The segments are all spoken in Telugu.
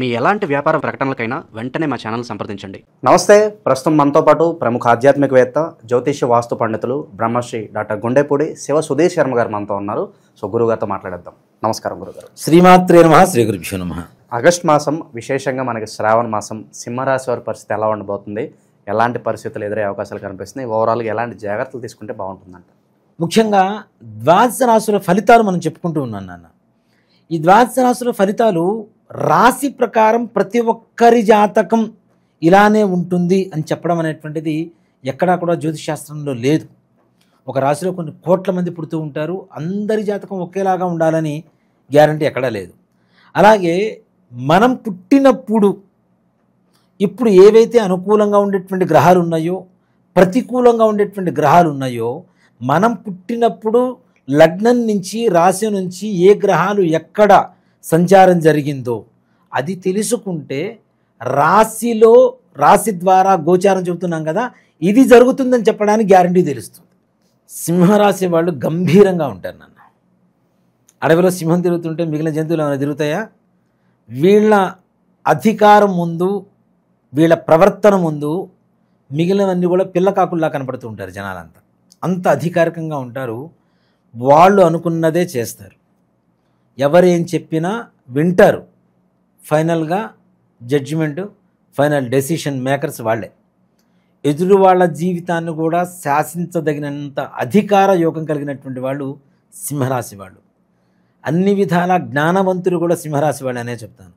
మీ ఎలాంటి వ్యాపార ప్రకటనలకైనా వెంటనే మా ఛానల్ సంప్రదించండి. నమస్తే. ప్రస్తుతం మనతో పాటు ప్రముఖ ఆధ్యాత్మికవేత్త, జ్యోతిష్య వాస్తు పండితులు బ్రహ్మశ్రీ డాక్టర్ గుండెపూడి శివ సుధీర్ శర్మ గారు మనతో ఉన్నారు. సో గురుగారితో మాట్లాడేద్దాం. నమస్కారం గురుగారు. శ్రీమాత్రే నమః. శ్రీ గురుభ్యో నమః. ఆగస్ట్ మాసం, విశేషంగా మనకి శ్రావణ మాసం, సింహరాశి వారి పరిస్థితి ఎలా ఉండబోతుంది, ఎలాంటి పరిస్థితులు ఎదురయ్యే అవకాశాలు కనిపిస్తున్నాయి, ఓవరాల్గా ఎలాంటి జాగ్రత్తలు తీసుకుంటే బాగుంటుందంట? ముఖ్యంగా ద్వాదశ రాశుల ఫలితాలు మనం చెప్పుకుంటూ ఉన్నాను నాన్న. ఈ ద్వాదశ రాశుల ఫలితాలు రాశి ప్రకారం ప్రతి ఒక్కరి జాతకం ఇలానే ఉంటుంది అని చెప్పడం అనేటువంటిది ఎక్కడా కూడా జ్యోతిషాస్త్రంలో లేదు. ఒక రాశిలో కొన్ని కోట్ల మంది పుడుతూ ఉంటారు, అందరి జాతకం ఒకేలాగా ఉండాలని గ్యారంటీ ఎక్కడా లేదు. అలాగే మనం పుట్టినప్పుడు ఇప్పుడు ఏవైతే అనుకూలంగా ఉండేటువంటి గ్రహాలు ఉన్నాయో, ప్రతికూలంగా ఉండేటువంటి గ్రహాలు ఉన్నాయో, మనం పుట్టినప్పుడు లగ్నం నుంచి, రాశి నుంచి ఏ గ్రహాలు ఎక్కడ సంచారం జరిగిందో అది తెలుసుకుంటే రాశి ద్వారా గోచారం చెబుతున్నాం కదా, ఇది జరుగుతుందని చెప్పడానికి గ్యారంటీ తెలుస్తుంది. సింహరాశి వాళ్ళు గంభీరంగా ఉంటారు నాన్న. అడవిలో సింహం తిరుగుతుంటే మిగిలిన జంతువులు ఏమైనా తిరుగుతాయా? వీళ్ళ అధికారం ముందు, వీళ్ళ ప్రవర్తన ముందు మిగిలినవన్నీ కూడా పిల్లకాకుల్లా కనపడుతూ ఉంటారు జనాలంతా. అంత అధికారికంగా ఉంటారు. వాళ్ళు అనుకున్నదే చేస్తారు, ఎవరేం చెప్పినా వింటారు. ఫైనల్గా జడ్జిమెంటు, ఫైనల్ డెసిషన్ మేకర్స్ వాళ్ళే. ఎదురు వాళ్ళ జీవితాన్ని కూడా శాసించదగినంత అధికార యోగం కలిగినటువంటి వాళ్ళు సింహరాశి వాళ్ళు. అన్ని విధాల జ్ఞానవంతులు కూడా సింహరాశి వాళ్ళు అనే చెప్తాను.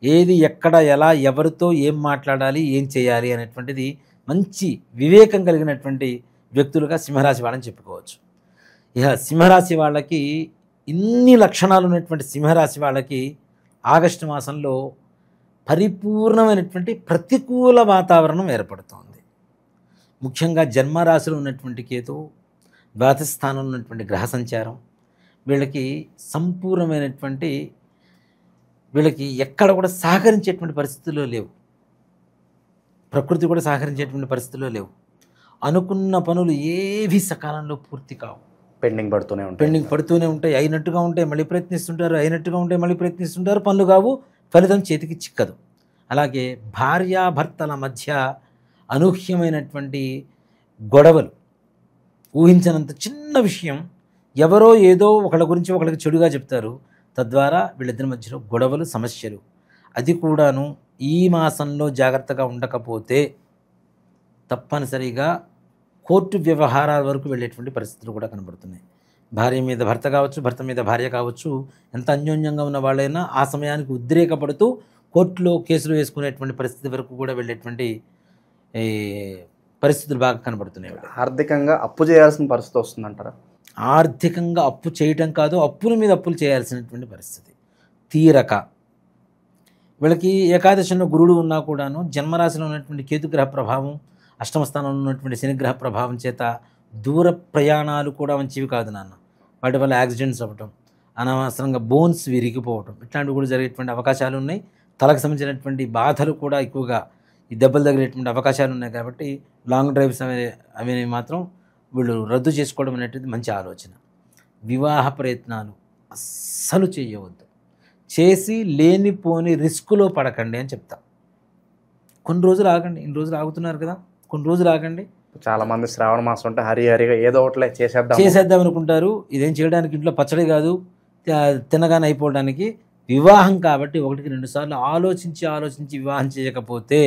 ఏది ఎక్కడ ఎలా ఎవరితో ఏం మాట్లాడాలి, ఏం చేయాలి అనేటువంటిది మంచి వివేకం కలిగినటువంటి వ్యక్తులుగా సింహరాశి వాళ్ళని చెప్పుకోవచ్చు. ఇక సింహరాశి వాళ్ళకి ఇన్ని లక్షణాలు ఉన్నటువంటి సింహరాశి వాళ్ళకి ఆగస్టు మాసంలో పరిపూర్ణమైనటువంటి ప్రతికూల వాతావరణం ఏర్పడుతోంది. ముఖ్యంగా జన్మరాశిలో ఉన్నటువంటి కేతు, ద్వాదశ స్థానంలో ఉన్నటువంటి గ్రహ సంచారం వీళ్ళకి సంపూర్ణమైనటువంటి, వీళ్ళకి ఎక్కడ కూడా సహకరించేటువంటి పరిస్థితుల్లో లేవు. ప్రకృతి కూడా సహకరించేటువంటి పరిస్థితుల్లో లేవు. అనుకున్న పనులు ఏవి సకాలంలో పూర్తి కావు, పెండింగ్ పడుతూనే ఉంటాయి. అయినట్టుగా ఉంటాయి, మళ్ళీ ప్రయత్నిస్తుంటారు, అయినట్టుగా ఉంటాయి, మళ్ళీ ప్రయత్నిస్తుంటారు, పనులు కావు, ఫలితం చేతికి చిక్కదు. అలాగే భార్యాభర్తల మధ్య అనూహ్యమైనటువంటి గొడవలు, ఊహించనంత చిన్న విషయం ఎవరో ఏదో ఒకళ్ళ గురించి ఒకళ్ళకి చెడుగా చెప్తారు, తద్వారా వీళ్ళిద్దరి మధ్యలో గొడవలు, సమస్యలు. అది కూడాను ఈ మాసంలో జాగ్రత్తగా ఉండకపోతే తప్పనిసరిగా కోర్టు వ్యవహారాల వరకు వెళ్ళేటువంటి పరిస్థితులు కూడా కనబడుతున్నాయి. భార్య మీద భర్త కావచ్చు, భర్త మీద భార్య కావచ్చు, ఎంత అన్యోన్యంగా ఉన్న వాళ్ళైనా ఆ సమయానికి ఉద్రేకపడుతూ కోర్టులో కేసులు వేసుకునేటువంటి పరిస్థితి వరకు కూడా వెళ్ళేటువంటి పరిస్థితులు బాగా కనబడుతున్నాయి. ఆర్థికంగా అప్పు చేయాల్సిన పరిస్థితి వస్తుందంటారా? ఆర్థికంగా అప్పు చేయటం కాదు, అప్పుల మీద అప్పులు చేయాల్సినటువంటి పరిస్థితి తీరక. వీళ్ళకి ఏకాదశంలో గురుడు ఉన్నా కూడాను జన్మరాశిలో ఉన్నటువంటి కేతుగ్రహ ప్రభావం, అష్టమ స్థానంలో ఉన్నటువంటి శనిగ్రహ ప్రభావం చేత దూర ప్రయాణాలు కూడా మంచివి కాదు నాన్న. వాటి వల్ల యాక్సిడెంట్స్ అవ్వటం, అనవసరంగా బోన్స్ విరిగిపోవటం, ఇట్లాంటివి కూడా జరిగేటువంటి అవకాశాలు ఉన్నాయి. తలకు సంబంధించినటువంటి బాధలు కూడా ఎక్కువగా ఈ దెబ్బలు తగిలేటువంటి అవకాశాలు ఉన్నాయి. కాబట్టి లాంగ్ డ్రైవ్స్ అవి మాత్రం వీళ్ళు రద్దు చేసుకోవడం అనేటువంటిది మంచి ఆలోచన. వివాహ ప్రయత్నాలు అస్సలు చేయవద్దు, చేసి లేనిపోని రిస్కులో పడకండి అని చెప్తా. కొన్ని రోజులు ఆగండి, ఇన్ని రోజులు ఆగుతున్నారు కదా, కొన్ని రోజులు ఆగండి. చాలా మంది శ్రావణ మాసం అంటే హరిగా ఏదో ఒకటి చేసేద్దాం అనుకుంటారు. ఇదేం చేయడానికి ఇంట్లో పచ్చడి కాదు, తినగానే అయిపోవడానికి. వివాహం కాబట్టి 1-2 సార్లు ఆలోచించి వివాహం చేయకపోతే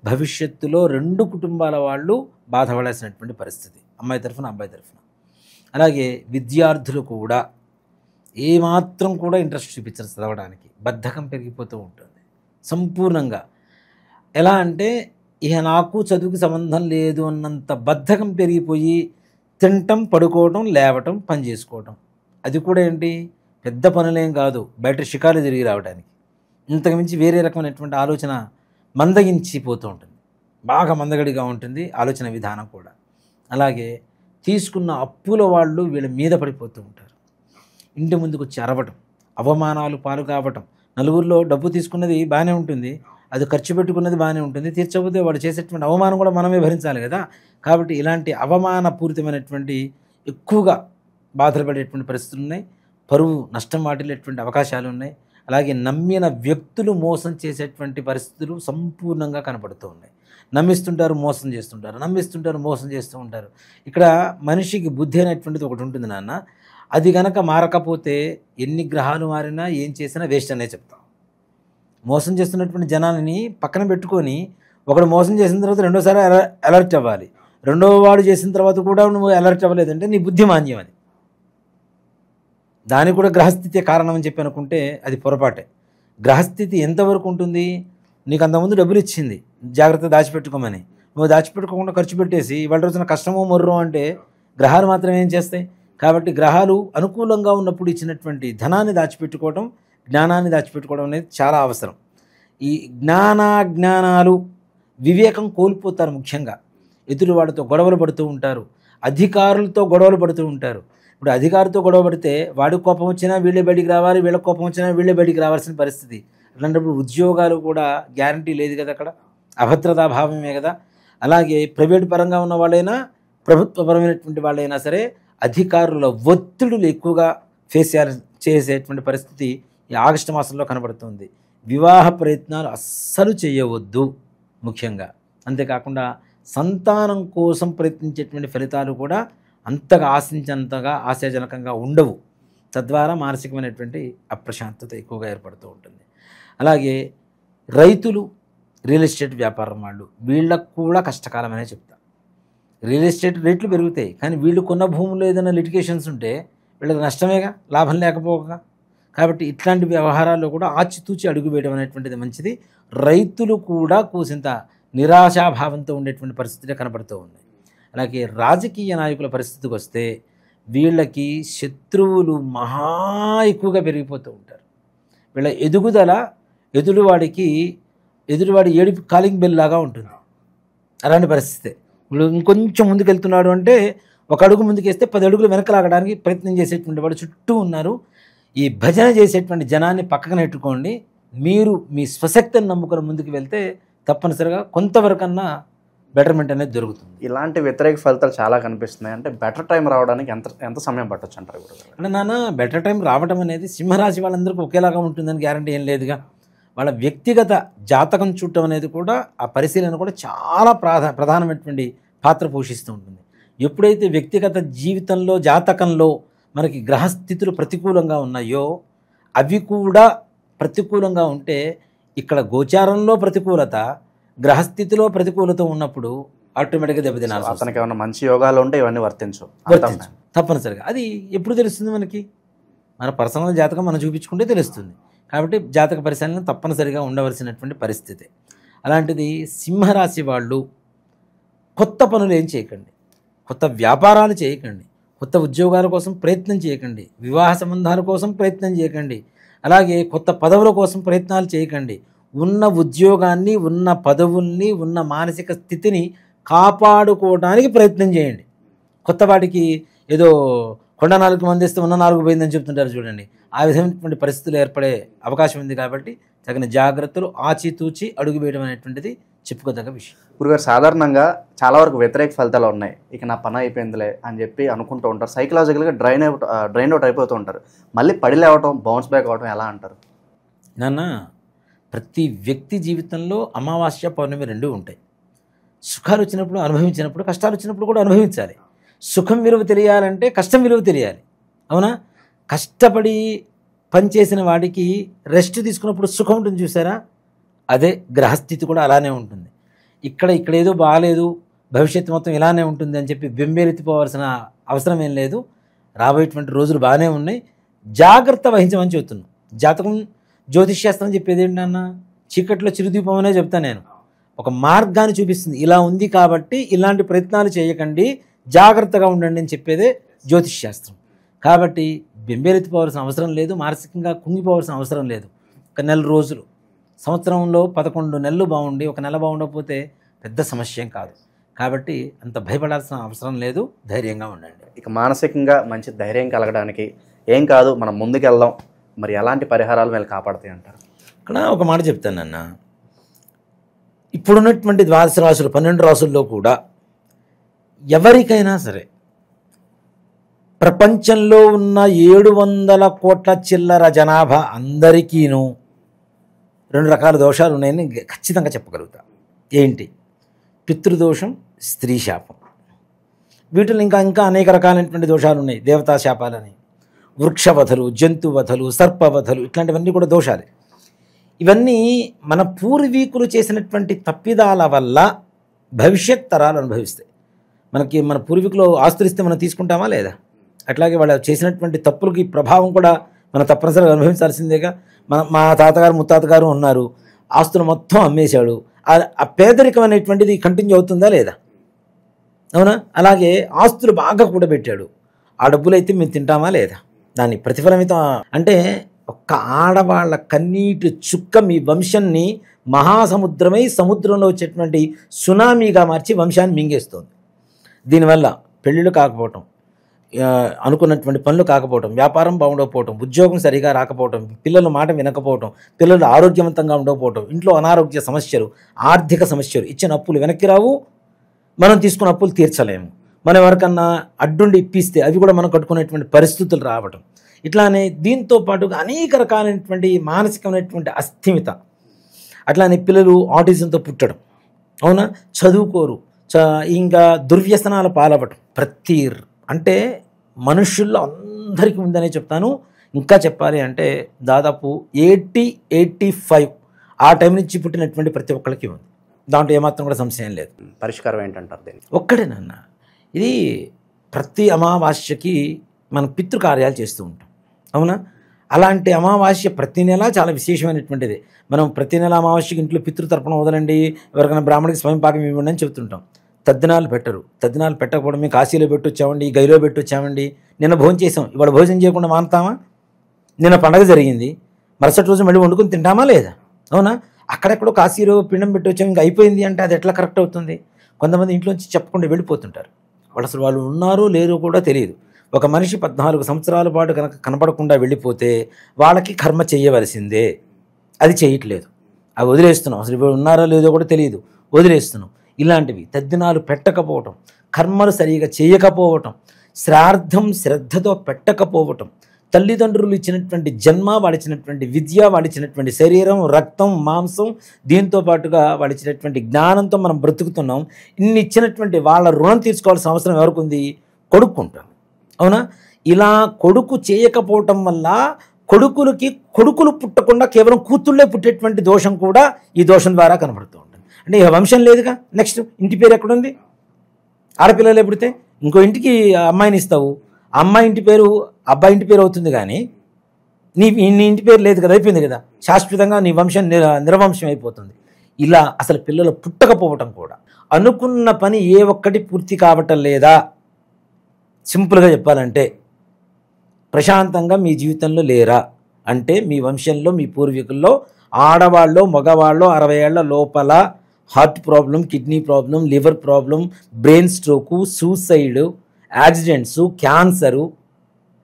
భవిష్యత్తులో 2 కుటుంబాల వాళ్ళు బాధపడాల్సినటువంటి పరిస్థితి, అమ్మాయి తరఫున అబ్బాయి తరఫున. అలాగే విద్యార్థులు కూడా ఏమాత్రం కూడా ఇంట్రెస్ట్ చూపించరు చదవడానికి, బద్ధకం పెరిగిపోతూ ఉంటుంది సంపూర్ణంగా. ఎలా అంటే ఇక నాకు చదువుకి సంబంధం లేదు అన్నంత బద్ధకం పెరిగిపోయి తినటం, పడుకోవటం, లేవటం, పని చేసుకోవటం. అది కూడా ఏంటి, పెద్ద పనులేం కాదు, బయట షికారు తిరిగి రావడానికి. ఇంతకుమించి వేరే రకమైనటువంటి ఆలోచన మందగించిపోతూ ఉంటుంది, బాగా మందగడిగా ఉంటుంది ఆలోచన విధానం కూడా. అలాగే తీసుకున్న అప్పుల వాళ్ళు వీళ్ళ మీద పడిపోతూ ఉంటారు. ఇంటి ముందుకు వచ్చి అరవటం, అవమానాలు పాలు కావటం. నలుగురిలో డబ్బు తీసుకున్నది బాగానే ఉంటుంది, అది ఖర్చు పెట్టుకున్నది బాగానే ఉంటుంది, తీర్చకపోతే వాడు చేసేటువంటి అవమానం కూడా మనమే భరించాలి కదా. కాబట్టి ఇలాంటి అవమానపూరితమైనటువంటి ఎక్కువగా బాధలు పడేటువంటి పరిస్థితులు ఉన్నాయి. పరువు నష్టం వాటిల్లేటువంటి అవకాశాలు ఉన్నాయి. అలాగే నమ్మిన వ్యక్తులు మోసం చేసేటువంటి పరిస్థితులు సంపూర్ణంగా కనపడుతూ ఉన్నాయి. నమ్మిస్తుంటారు, మోసం చేస్తుంటారు, నమ్మిస్తుంటారు, మోసం చేస్తూ ఉంటారు. ఇక్కడ మనిషికి బుద్ధి అనేటువంటిది ఒకటి ఉంటుంది నాన్న. అది గనక మారకపోతే ఎన్ని గ్రహాలు మారినా ఏం చేసినా వేస్ట్ అనే చెప్తాం. మోసం చేస్తున్నటువంటి జనాలని పక్కన పెట్టుకొని ఒకడు మోసం చేసిన తర్వాత రెండోసారి అలర్ట్ అవ్వాలి. రెండో వాడు చేసిన తర్వాత కూడా నువ్వు అలర్ట్ అవ్వలేదంటే నీ బుద్ధి మాన్యం. అది దానికి కూడా గ్రహస్థితి కారణం అని చెప్పి అనుకుంటే అది పొరపాటే. గ్రహస్థితి ఎంతవరకు ఉంటుంది? నీకు అంతకుముందు డబ్బులు ఇచ్చింది జాగ్రత్త దాచిపెట్టుకోమని, నువ్వు దాచిపెట్టుకోకుండా ఖర్చు పెట్టేసి ఇవాళ రోజున కష్టమో మొర్రో అంటే గ్రహాలు మాత్రం ఏం చేస్తాయి? కాబట్టి గ్రహాలు అనుకూలంగా ఉన్నప్పుడు ఇచ్చినటువంటి ధనాన్ని దాచిపెట్టుకోవడం, జ్ఞానాన్ని దాచిపెట్టుకోవడం అనేది చాలా అవసరం. ఈ జ్ఞానాలు వివేకం కోల్పోతారు. ముఖ్యంగా ఎదురు వాడితో గొడవలు పడుతూ ఉంటారు, అధికారులతో గొడవలు పడుతూ ఉంటారు. ఇప్పుడు అధికారితో గొడవ పడితే వాడికి కోపం వచ్చినా వీళ్ళే బయటికి రావాలి, వీళ్ళకి కోపం వచ్చినా వీళ్ళే బయటికి రావాల్సిన పరిస్థితి. అట్లాంటప్పుడు ఉద్యోగాలు కూడా గ్యారంటీ లేదు కదా, అక్కడ అభద్రతా భావమే కదా. అలాగే ప్రైవేట్ పరంగా ఉన్న వాళ్ళైనా ప్రభుత్వపరమైనటువంటి వాళ్ళైనా సరే అధికారుల ఒత్తిడులు ఎక్కువగా చేసేటువంటి పరిస్థితి ఈ ఆగస్టు మాసంలో కనబడుతుంది. వివాహ ప్రయత్నాలు అస్సలు చేయవద్దు ముఖ్యంగా. అంతేకాకుండా సంతానం కోసం ప్రయత్నించేటువంటి ఫలితాలు కూడా అంతగా ఆశించినంతగా ఆశాజనకంగా ఉండవు. తద్వారా మానసికమైనటువంటి అప్రశాంతత ఎక్కువగా ఏర్పడుతూ ఉంటుంది. అలాగే రైతులు, రియల్ ఎస్టేట్ వ్యాపారం వాళ్ళు, వీళ్ళకు కూడా కష్టకాలమనే చెప్తా. రియల్ ఎస్టేట్ రేట్లు పెరుగుతాయి, కానీ వీళ్ళు కొన్న భూముల్లో ఏదైనా లిటిగేషన్స్ ఉంటే వీళ్ళకి నష్టమేగా, లాభం లేకపోగా. కాబట్టి ఇట్లాంటి వ్యవహారాల్లో కూడా ఆచితూచి అడుగు వేయడం అనేటువంటిది మంచిది. రైతులు కూడా కూసింత నిరాశాభావంతో ఉండేటువంటి పరిస్థితులే కనబడుతూ ఉన్నాయి. అలాగే రాజకీయ నాయకుల పరిస్థితికి వస్తే వీళ్ళకి శత్రువులు మహా ఎక్కువగా పెరిగిపోతూ ఉంటారు. వీళ్ళ ఎదుగుదల ఎదురువాడి ఏడుపు కాలింగ్ బెల్ లాగా ఉంటుంది. అలాంటి పరిస్థితి. వీళ్ళు ఇంకొంచెం ముందుకెళ్తున్నాడు అంటే ఒక అడుగు ముందుకేస్తే 10 అడుగులు వెనక లాగడానికి ప్రయత్నం చేసేటువంటి వాడు చుట్టూ ఉన్నారు. ఈ భజన చేసేటువంటి జనాన్ని పక్కన నెట్టుకోండి. మీరు మీ స్వశక్తిని నమ్ముకొని ముందుకు వెళ్తే తప్పనిసరిగా కొంతవరకన్నా బెటర్మెంట్ అనేది దొరుకుతుంది. ఇలాంటి వ్యతిరేక ఫలితాలు చాలా కనిపిస్తున్నాయి. అంటే బెటర్ టైం రావడానికి ఎంత సమయం పట్టొచ్చు అంటారు గురుగారు? అంటే నాన్న, బెటర్ టైం రావడం అనేది సింహరాశి వాళ్ళందరికీ ఒకేలాగా ఉంటుందని గ్యారంటీ ఏం లేదుగా. వాళ్ళ వ్యక్తిగత జాతకం చూడటం అనేది కూడా, ఆ పరిశీలన కూడా చాలా ప్రధానమైనటువంటి పాత్ర పోషిస్తూ ఉంటుంది. ఎప్పుడైతే వ్యక్తిగత జీవితంలో జాతకంలో మనకి గ్రహస్థితులు ప్రతికూలంగా ఉన్నాయో అవి కూడా ప్రతికూలంగా ఉంటే, ఇక్కడ గోచారంలో ప్రతికూలత, గ్రహస్థితిలో ప్రతికూలత ఉన్నప్పుడు ఆటోమేటిక్గా దెబ్బతినాలి. అతనికి ఏమైనా మంచి యోగాలు ఉంటే ఇవన్నీ వర్తించు తప్పనిసరిగా. అది ఎప్పుడు తెలుస్తుంది మనకి? మన పర్సనల్ జాతకం మనం చూపించుకుంటే తెలుస్తుంది. కాబట్టి జాతక పరిశీలన తప్పనిసరిగా ఉండవలసినటువంటి పరిస్థితి. అలాంటిది సింహరాశి వాళ్ళు కొత్త పనులు ఏం చేయకండి, కొత్త వ్యాపారాలు చేయకండి, కొత్త ఉద్యోగాల కోసం ప్రయత్నం చేయకండి, వివాహ సంబంధాల కోసం ప్రయత్నం చేయకండి, అలాగే కొత్త పదవుల కోసం ప్రయత్నాలు చేయకండి. ఉన్న ఉద్యోగాన్ని, ఉన్న పదవుల్ని, ఉన్న మానసిక స్థితిని కాపాడుకోవడానికి ప్రయత్నం చేయండి. కొత్త వాటికి ఏదో కొండ 4 మందిస్తే ఉన్న 4 పోయిందని చెప్తుంటారు చూడండి. ఆ విధమైనటువంటి పరిస్థితులు ఏర్పడే అవకాశం ఉంది. కాబట్టి తగిన జాగ్రత్తలు ఆచితూచి అడుగు వేయడం అనేటువంటిది చెప్పుకోదగ్గ విషయం. గురుగారు, సాధారణంగా చాలా వరకు వ్యతిరేక ఫలితాలు ఉన్నాయి, ఇక నా పని అయిపోయిందిలే అని చెప్పి అనుకుంటూ ఉంటారు. సైకలాజికల్గా డ్రైన్ అవుట్ అయిపోతూ ఉంటారు. మళ్ళీ పడి లేవటం, బౌన్స్ బ్యాక్ అవ్వటం ఎలా అంటారు? నాన్న, ప్రతి వ్యక్తి జీవితంలో అమావాస్య, పౌర్ణమి 2 ఉంటాయి. సుఖాలు వచ్చినప్పుడు అనుభవించినప్పుడు, కష్టాలు వచ్చినప్పుడు కూడా అనుభవించాలి. సుఖం విలువ తెలియాలంటే కష్టం విలువ తెలియాలి. అవునా? కష్టపడి పనిచేసిన వాడికి రెస్ట్ తీసుకున్నప్పుడు సుఖం ఉంటుంది చూసారా? అదే గ్రహస్థితి కూడా అలానే ఉంటుంది. ఇక్కడ ఏదో బాగాలేదు, భవిష్యత్తు మొత్తం ఇలానే ఉంటుంది అని చెప్పి బెంబేలెత్తిపోవాల్సిన అవసరం ఏం లేదు. రాబోయేటువంటి రోజులు బాగానే ఉన్నాయి, జాగ్రత్త వహించమని చెబుతున్నాను. జాతకం, జ్యోతిష్శాస్త్రం చెప్పేది ఏంటన్నా, చీకట్లో చిరుదీపం అనే చెప్తాను నేను. ఒక మార్గాన్ని చూపిస్తుంది. ఇలా ఉంది కాబట్టి ఇలాంటి ప్రయత్నాలు చేయకండి, జాగ్రత్తగా ఉండండి అని చెప్పేదే జ్యోతిష్శాస్త్రం. కాబట్టి బెంబేలెత్తిపోవాల్సిన అవసరం లేదు, మానసికంగా కుంగిపోవాల్సిన అవసరం లేదు. ఒక 4 రోజులు, సంవత్సరంలో 11 నెలలు బాగుండి 1 నెల బాగుండకపోతే పెద్ద సమస్య ఏం కాదు. కాబట్టి అంత భయపడాల్సిన అవసరం లేదు, ధైర్యంగా ఉండండి. ఇక మానసికంగా మంచి ధైర్యం కలగడానికి ఏం కాదు, మనం ముందుకెళ్దాం, మరి ఎలాంటి పరిహారాలు వీళ్ళు కాపాడతాయి అంటారు? ఇక్కడ ఒక మాట చెప్తానన్న, ఇప్పుడున్నటువంటి 12 రాసులు, 12 రాసుల్లో కూడా ఎవరికైనా సరే ప్రపంచంలో ఉన్న 700 కోట్ల చిల్లర జనాభా అందరికీను 2 రకాల దోషాలు ఉన్నాయని ఖచ్చితంగా చెప్పగలుగుతా. ఏంటి? పితృదోషం, స్త్రీ శాపం. వీటిలో ఇంకా ఇంకా అనేక రకాలైనటువంటి దోషాలు ఉన్నాయి. దేవతా శాపాలని, వృక్షవధలు, జంతువధలు, సర్పవధలు, ఇట్లాంటివన్నీ కూడా దోషాలే. ఇవన్నీ మన పూర్వీకులు చేసినటువంటి తప్పిదాల వల్ల భవిష్యత్ తరాలు అనుభవిస్తాయి. మన పూర్వీకులు ఆస్తులు ఇస్తే మనం తీసుకుంటామా లేదా? అట్లాగే వాళ్ళు చేసినటువంటి తప్పులకి ప్రభావం కూడా మనం తప్పనిసరిగా అనుభవించాల్సిందేగా. మా తాతగారు ముత్తాతగారు ఉన్నారు, ఆస్తులు మొత్తం అమ్మేశాడు. ఆ పేదరికం అనేటువంటిది కంటిన్యూ అవుతుందా లేదా? అవునా? అలాగే ఆస్తులు బాగా కూడబెట్టాడు, ఆ డబ్బులు అయితే మేము తింటామా లేదా? దాని ప్రతిఫలమితం అంటే ఒక్క ఆడవాళ్ళ కన్నీటి చుక్క మీ వంశాన్ని మహాసముద్రమై సముద్రంలో వచ్చేటువంటి సునామీగా మార్చి వంశాన్ని మింగేస్తుంది. దీనివల్ల పెళ్ళిళ్ళు కాకపోవటం, అనుకున్నటువంటి పనులు కాకపోవటం, వ్యాపారం బాగుండకపోవటం, ఉద్యోగం సరిగా రాకపోవటం, పిల్లల మాట వినకపోవటం, పిల్లలు ఆరోగ్యవంతంగా ఉండకపోవటం, ఇంట్లో అనారోగ్య సమస్యలు, ఆర్థిక సమస్యలు, ఇచ్చిన అప్పులు వెనక్కి రావు, మనం తీసుకున్న అప్పులు తీర్చలేము, మనం ఎవరికన్నా అడ్డుండి ఇప్పిస్తే అవి కూడా మనం కట్టుకునేటువంటి పరిస్థితులు రావటం, ఇట్లానే దీంతో పాటుగా అనేక రకాలైనటువంటి మానసికమైనటువంటి అస్థిమిత, అట్లానే పిల్లలు ఆటిజంతో పుట్టడం, అవునా, చదువుకోరు, ఇంకా దుర్వ్యసనాల పాలవటం. అంటే మనుషుల్లో అందరికీ ఉందనే చెప్తాను. ఇంకా చెప్పాలి అంటే దాదాపు 85 ఆ టైం నుంచి పుట్టినటువంటి ప్రతి ఒక్కరికి ఉంది. దాంట్లో ఏమాత్రం కూడా సంశయం లేదు. పరిష్కారం ఏంటంటారు దీనికి? ఒక్కడేనన్న, ఇది ప్రతి అమావాస్యకి మనం పితృకార్యాలు చేస్తూ ఉంటాం, అవునా. అలాంటి అమావాస్య ప్రతి నెల చాలా విశేషమైనటువంటిది. మనం ప్రతి నెల అమావాస్యకి ఇంట్లో పితృతర్పణ వదలండి, ఎవరికైనా బ్రాహ్మణికి స్వయం పాకం ఇవ్వండి అని చెప్తుంటాం. తద్దినాలు పెట్టరు. తద్దినాలు పెట్టకపోవడం, మేము కాశీలో పెట్టొచ్చామండి, గైలో పెట్టొచ్చామండి, నిన్న భోజనం చేసాం, ఇవాళ భోజనం చేయకుండా మానుతామా? నిన్న పండగ జరిగింది, మరుసటి రోజు మళ్ళీ వండుకొని తింటామా లేదా? అవునా. అక్కడెక్కడో కాశీలో పిండం పెట్టొచ్చాము, ఇంకా అయిపోయింది అంటే అది ఎట్లా కరెక్ట్ అవుతుంది? కొంతమంది ఇంట్లోంచి చెప్పకుండా వెళ్ళిపోతుంటారు. వాళ్ళు ఉన్నారో లేరో కూడా తెలియదు. ఒక మనిషి 14 సంవత్సరాల పాటు కనుక కనపడకుండా వెళ్ళిపోతే వాళ్ళకి కర్మ చేయవలసిందే. అది చేయట్లేదు, అవి వదిలేస్తున్నాం. అసలు ఇప్పుడు ఉన్నారో లేదో కూడా తెలియదు, వదిలేస్తున్నాం. ఇలాంటివి తద్దినాలు పెట్టకపోవటం, కర్మలు సరిగా చేయకపోవటం, శ్రాద్ధం శ్రద్ధతో పెట్టకపోవటం, తల్లిదండ్రులు ఇచ్చినటువంటి జన్మ, వాళ్ళు ఇచ్చినటువంటి విద్య, వాళ్ళు ఇచ్చినటువంటి శరీరం, రక్తం, మాంసం, దీంతో పాటుగా వాళ్ళు ఇచ్చినటువంటి జ్ఞానంతో మనం బ్రతుకుతున్నాం. ఇన్ని ఇచ్చినటువంటి వాళ్ళ రుణం తీర్చుకోవాల్సిన అవసరం ఎవరికి ఉంది? కొడుకుంటాం, అవునా. ఇలా కొడుకు చేయకపోవటం వల్ల కొడుకులు పుట్టకుండా కేవలం కూతుళ్ళే పుట్టేటువంటి దోషం కూడా ఈ దోషం ద్వారా కనబడుతూ ఉంటుంది. అంటే ఇక వంశం లేదుగా. నెక్స్ట్ ఇంటి పేరు ఎక్కడుంది? ఆడపిల్లలే పుడితే ఇంకో ఇంటికి అమ్మాయిని ఇస్తావు, అమ్మాయి ఇంటి పేరు అబ్బాయి ఇంటి పేరు అవుతుంది, కానీ నీ ఇంటి పేరు లేదు కదా, అయిపోయింది కదా, శాశ్వతంగా నీ వంశం నిర్వంశం అయిపోతుంది. ఇలా అసలు పిల్లలు పుట్టకపోవటం కూడా, అనుకున్న పని ఏ ఒక్కటి పూర్తి కావటం లేదా. సింపుల్గా చెప్పాలంటే ప్రశాంతంగా మీ జీవితంలో లేరా అంటే మీ వంశంలో, మీ పూర్వీకుల్లో ఆడవాళ్ళు మగవాళ్ళు 60 ఏళ్ల లోపల heart problem, kidney problem, liver problem, brain stroke, suicide, accidents, cancer,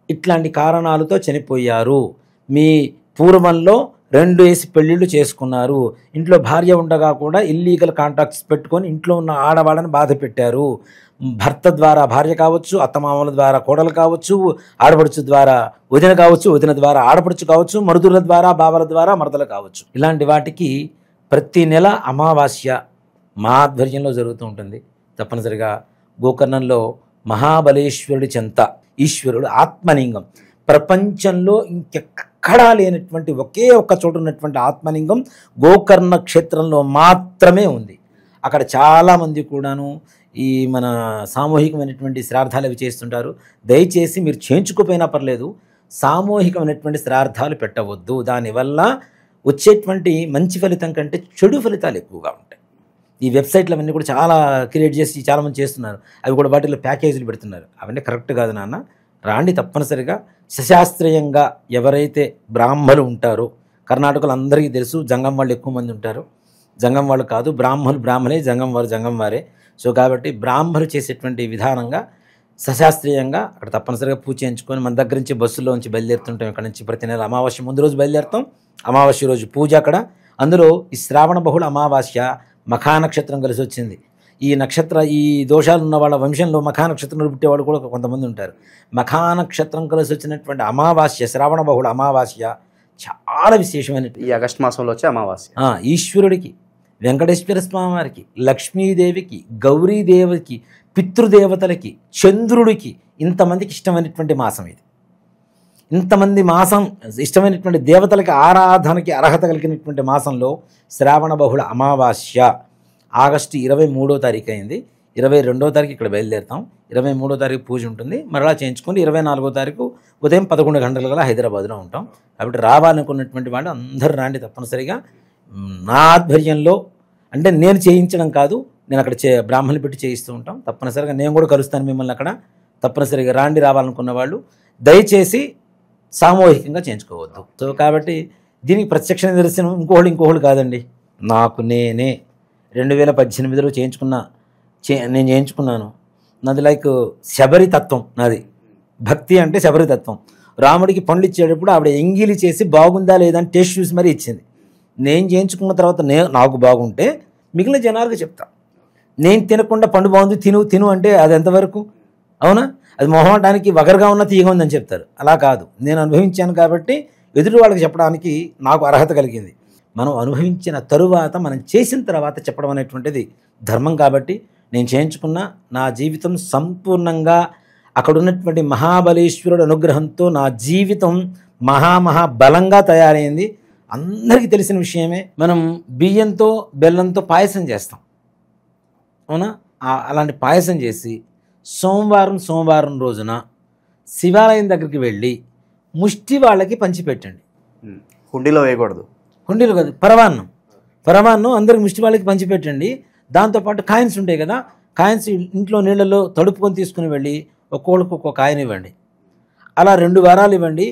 ఇట్లాంటి కారణాలతో చనిపోయారు. మీ పూర్వంలో 2 వేసి పెళ్ళిళ్ళు చేసుకున్నారు, ఇంట్లో భార్య ఉండగా కూడా ఇల్లీగల్ కాంటాక్ట్స్ పెట్టుకొని ఇంట్లో ఉన్న ఆడవాళ్ళని బాధ పెట్టారు. భర్త ద్వారా భార్య కావచ్చు, అత్తమామల ద్వారా కోడలు కావచ్చు, ఆడపడుచు ద్వారా వదిన కావచ్చు, వదిన ద్వారా ఆడపడుచు కావచ్చు, మరుదుల ద్వారా బావల ద్వారా మరదలు కావచ్చు. ఇలాంటి వాటికి ప్రతి నెల అమావాస్య మా ఆధ్వర్యంలో జరుగుతూ ఉంటుంది. తప్పనిసరిగా గోకర్ణంలో మహాబలేశ్వరుడి చెంత ఈశ్వరుడు ఆత్మలింగం, ప్రపంచంలో ఇంకెక్కడా లేనటువంటి ఒకే ఒక్క చోట ఉన్నటువంటి ఆత్మలింగం గోకర్ణ క్షేత్రంలో మాత్రమే ఉంది. అక్కడ చాలామంది కూడాను ఈ మన సామూహికమైనటువంటి శ్రాద్ధాలు అవి చేస్తుంటారు. దయచేసి మీరు చేయించుకోపోయినా పర్లేదు, సామూహికమైనటువంటి శ్రాద్ధాలు పెట్టవద్దు. దానివల్ల వచ్చేటువంటి మంచి ఫలితం కంటే చెడు ఫలితాలు ఎక్కువగా ఉంటాయి. ఈ వెబ్సైట్లు అవన్నీ కూడా చాలా క్రియేట్ చేసి చాలామంది చేస్తున్నారు, అవి కూడా వాటిలో ప్యాకేజీలు పెడుతున్నారు. అవన్నీ కరెక్ట్ కాదు నాన్న. రాండి, తప్పనిసరిగా సశాస్త్రీయంగా ఎవరైతే బ్రాహ్మలు ఉంటారో, కర్ణాటకలో అందరికీ తెలుసు జంగం వాళ్ళు ఎక్కువ మంది ఉంటారు. జంగం వాళ్ళు కాదు, బ్రాహ్మలే, జంగం వారే. సో కాబట్టి బ్రాహ్మలు చేసేటువంటి విధానంగా సశాస్త్రీయంగా అక్కడ తప్పనిసరిగా పూజ చేయించుకొని మన దగ్గర నుంచి బస్సులో నుంచి బయలుదేరుతుంటాం. ఇక్కడ నుంచి ప్రతి నెల అమావాస్య ముందు రోజు బయలుదేరుతాం, అమావాస్య రోజు పూజ అక్కడ. అందులో ఈ శ్రావణ బహుళ అమావాస్య మఖా నక్షత్రం కలిసి వచ్చింది. ఈ నక్షత్ర ఈ దోషాలు ఉన్న వాళ్ళ వంశంలో మఖా నక్షత్రంలో పుట్టేవాళ్ళు కూడా కొంతమంది ఉంటారు. మఖా నక్షత్రం కలిసి వచ్చినటువంటి అమావాస్య, శ్రావణ బహుళ అమావాస్య చాలా విశేషమైన ఈ ఆగస్టు మాసంలో వచ్చే అమావాస్య. ఈశ్వరుడికి, వెంకటేశ్వర స్వామి వారికి, లక్ష్మీదేవికి, గౌరీదేవికి, పితృదేవతలకి, చంద్రుడికి, ఇంతమందికి ఇష్టమైనటువంటి మాసం ఇది. ఇంతమంది మాసం ఇష్టమైనటువంటి దేవతలకి ఆరాధనకి అర్హత కలిగినటువంటి మాసంలో శ్రావణ బహుళ అమావాస్య ఆగస్టు 23వ తారీఖు అయింది. 22వ తారీఖు ఇక్కడ బయలుదేరుతాం. 23వ తారీఖు పూజ ఉంటుంది. మరలా చేయించుకొని 24వ తారీఖు ఉదయం 11 గంటల గల హైదరాబాద్లో ఉంటాం. కాబట్టి రావాలనుకున్నటువంటి వాళ్ళు అందరూ రాండి తప్పనిసరిగా. నా ఆధ్వర్యంలో, అంటే నేను చేయించడం కాదు, నేను అక్కడ బ్రాహ్మణులు పెట్టి చేయిస్తూ ఉంటాం. తప్పనిసరిగా నేను కూడా కలుస్తాను మిమ్మల్ని అక్కడ. తప్పనిసరిగా రాండి. రావాలనుకున్న వాళ్ళు దయచేసి సామూహికంగా చేయించుకోవద్దు. సో కాబట్టి దీనికి ప్రత్యక్ష నిదర్శనం ఇంకోళ్ళు కాదండి, నాకు నేనే 2018లో నేను చేయించుకున్నాను. నాది లైక్ శబరి తత్వం. నాది భక్తి అంటే శబరి తత్వం. రాముడికి పండ్లు ఇచ్చేటప్పుడు ఆవిడ ఎంగిలి చేసి బాగుందా లేదా అని టేస్ట్ చూసి మరీ ఇచ్చింది. నేను చేయించుకున్న తర్వాత నాకు బాగుంటే మిగిలిన జనాలకు చెప్తా. నేను తినకుండా పండు బాగుంది తిను అంటే అది ఎంతవరకు? అవునా? అది మొహమాటానికి వగరుగా ఉన్న తీయగా ఉందని చెప్తారు. అలా కాదు, నేను అనుభవించాను కాబట్టి ఎదుటి వాళ్ళకి చెప్పడానికి నాకు అర్హత కలిగింది. మనం అనుభవించిన తరువాత, మనం చేసిన తర్వాత చెప్పడం అనేటువంటిది ధర్మం. కాబట్టి నేను చేయించుకున్న నా జీవితం సంపూర్ణంగా అక్కడ ఉన్నటువంటి మహాబలేశ్వరుడు అనుగ్రహంతో నా జీవితం మహాబలంగా తయారైంది. అందరికీ తెలిసిన విషయమే. మనం బియ్యంతో బెల్లంతో పాయసం చేస్తాం, అవునా? అలాంటి పాయసం చేసి సోమవారం రోజున శివాలయం దగ్గరికి వెళ్ళి ముష్టి వాళ్ళకి పంచిపెట్టండి. హుండీలో వేయకూడదు. హుండీలు కాదు, పరమాన్నం అందరికి ముష్టి వాళ్ళకి పంచిపెట్టండి. దాంతోపాటు కాయిన్స్ ఉంటాయి కదా, కాయిన్స్ ఇంట్లో నీళ్ళలో తడుపుకొని తీసుకుని వెళ్ళి ఒక్కొక్కరికి ఒక్కొక్క కాయిన్ ఇవ్వండి. అలా 2 వారాలు ఇవ్వండి.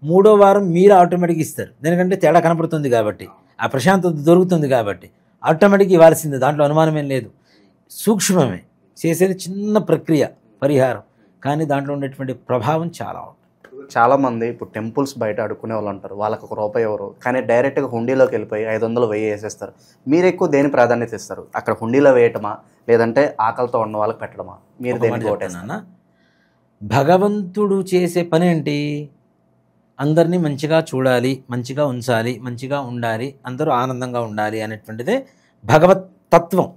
3వ వారం మీరు ఆటోమేటిక్గా ఇస్తారు. ఎందుకంటే తేడా కనపడుతుంది కాబట్టి, ఆ ప్రశాంతత దొరుకుతుంది కాబట్టి ఆటోమేటిక్గా ఇవ్వాల్సిందే. దాంట్లో అనుమానమేం లేదు. సూక్ష్మమే, చేసేది చిన్న ప్రక్రియ పరిహారం, కానీ దాంట్లో ఉండేటువంటి ప్రభావం చాలా ఉంటుంది. చాలామంది ఇప్పుడు టెంపుల్స్ బయట అడుక్కునే వాళ్ళు ఉంటారు, వాళ్ళకి ₹1 ఎవరు, కానీ డైరెక్ట్గా హుండీలోకి వెళ్ళిపోయి 500 1000 వేసేస్తారు. మీరు ఎక్కువ దేని ప్రాధాన్యత ఇస్తారు? అక్కడ హుండీలో వేయటమా, లేదంటే ఆకలితో ఉన్న వాళ్ళకి పెట్టడమా? మీరు దేనికి ఓటేస్తారా? భగవంతుడు చేసే పని ఏంటి? అందరినీ మంచిగా చూడాలి, మంచిగా ఉంచాలి, మంచిగా ఉండాలి, అందరూ ఆనందంగా ఉండాలి అనేటువంటిదే భగవత్ తత్వం.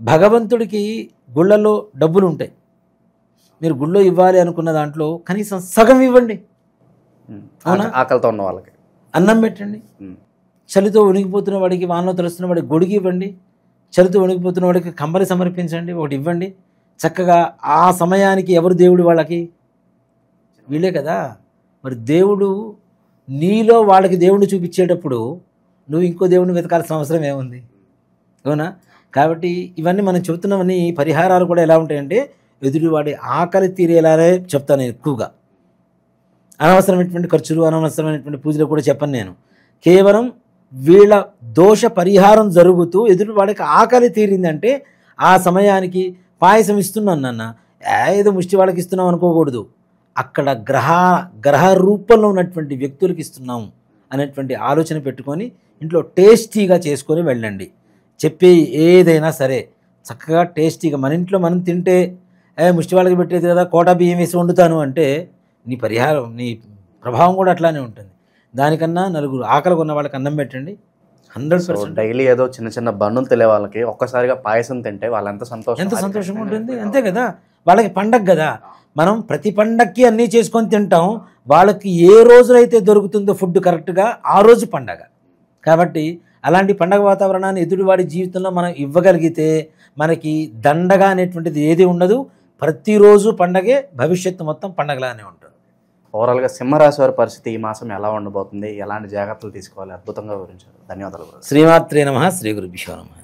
భగవంతుడికి గుళ్ళలో డబ్బులు ఉంటాయి. మీరు గుళ్ళో ఇవ్వాలి అనుకున్న దాంట్లో కనీసం సగం ఇవ్వండి. అవునా? ఆకలితో ఉన్న వాళ్ళకి అన్నం పెట్టండి. చలితో వణికిపోతున్న వాడికి, వానలో తలుస్తున్న వాడికి గొడుగు ఇవ్వండి. చలితో వణికిపోతున్న వాడికి కంబలి సమర్పించండి, ఒకటి ఇవ్వండి. చక్కగా ఆ సమయానికి ఎవరు దేవుడు? వాళ్ళకి వీళ్ళే కదా. మరి దేవుడు నీలో వాళ్ళకి దేవుడిని చూపించేటప్పుడు నువ్వు ఇంకో దేవుడిని వెతకాల్సిన అవసరం ఏముంది? అవునా? కాబట్టి ఇవన్నీ మనం చెబుతున్నవన్నీ పరిహారాలు కూడా ఎలా ఉంటాయంటే ఎదుటివాడి ఆకలి తీరేలానే చెప్తాను నేను ఎక్కువగా. అనవసరమైనటువంటి ఖర్చులు, అనవసరమైనటువంటి పూజలు కూడా చెప్పను నేను. కేవలం వీళ్ళ దోష పరిహారం జరుగుతూ ఎదుటివాడికి ఆకలి తీరిందంటే ఆ సమయానికి పాయసం ఇస్తున్నాను నాన్న, ఏదో ముష్టి వాళ్ళకి ఇస్తున్నాం అనుకోకూడదు. అక్కడ గ్రహ రూపంలో ఉన్నటువంటి వ్యక్తులకి ఇస్తున్నాం అనేటువంటి ఆలోచన పెట్టుకొని ఇంట్లో టేస్టీగా చేసుకొని వెళ్ళండి. చెప్పే ఏదైనా సరే చక్కగా టేస్టీగా మన ఇంట్లో మనం తింటే ముష్టి వాళ్ళకి పెట్టేది కదా, కోటా బియ్యం వేసి వండుతాను అంటే నీ పరిహారం, నీ ప్రభావం కూడా అట్లానే ఉంటుంది. దానికన్నా నలుగురు ఆకలి ఉన్న వాళ్ళకి అన్నం పెట్టండి. 100%. డైలీ ఏదో చిన్న చిన్న బండులు తెలియ వాళ్ళకి ఒక్కసారిగా పాయసం తింటే వాళ్ళు ఎంత సంతోషంగా ఉంటుంది. అంతే కదా, వాళ్ళకి పండగ కదా. మనం ప్రతి పండగకి అన్నీ చేసుకొని తింటాం. వాళ్ళకి ఏ రోజులైతే దొరుకుతుందో ఫుడ్ కరెక్ట్గా ఆ రోజు పండగ. కాబట్టి అలాంటి పండగ వాతావరణాన్ని ఎదుటివాడి జీవితంలో మనం ఇవ్వగలిగితే మనకి దండగా అనేటువంటిది ఏది ఉండదు. ప్రతిరోజు పండగే, భవిష్యత్తు మొత్తం పండగలానే ఉంటుంది. ఓవరాల్గా సింహరాశి వారి పరిస్థితి ఈ మాసం ఎలా ఉండబోతుంది, ఎలాంటి జాగ్రత్తలు తీసుకోవాలి, అద్భుతంగా వివరించారు. ధన్యవాదాలు. శ్రీమాత్రే నమః. శ్రీ గురుభ్యో నమః.